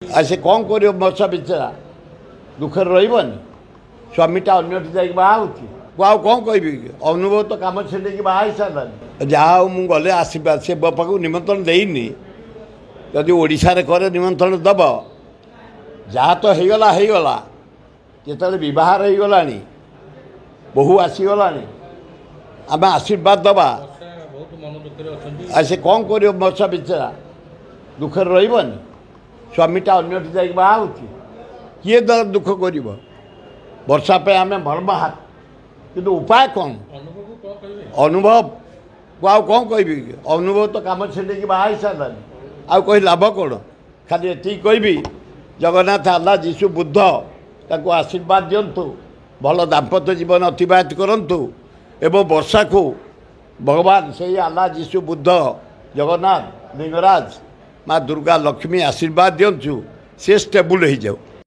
आ से कौन कर वर्षा बेचारा दुखे रही स्वामीटा अन्यठी जा बाहर कौन कह अनुभव तो कम छेड़े बाहर सारे जहाँ मुझे गले आशीर्वाद से बापा को निमंत्रण देनी जदि ओडिशा करे निमंत्रण दब जहाँ तो होगला जिते बहार हो गला बहु आसीगला आम आशीर्वाद दबा आ से कौन कर वर्षा बेचारा दुखे रही स्वामीटा अन्यठी जा बाहर किए द्वारा दुख कर वर्षा पे आम मरमाहात किंतु उपाय कौन अनुभव को आउ कौन कह अनुभव तो कम छेड़े बाहर सारे आउ कही लाभ कौन खाली ये कहि जगन्नाथ आल्ला जीशु बुद्ध ताको आशीर्वाद दिंतु भल दाम्पत्य जीवन अतिबाहित करंतु एवं वर्षा को भगवान से आल्ला जीशु बुद्ध जगन्नाथ लिंगराज माँ दुर्गा लक्ष्मी आशीर्वाद दिंचु से स्टेबुल हो जाऊ।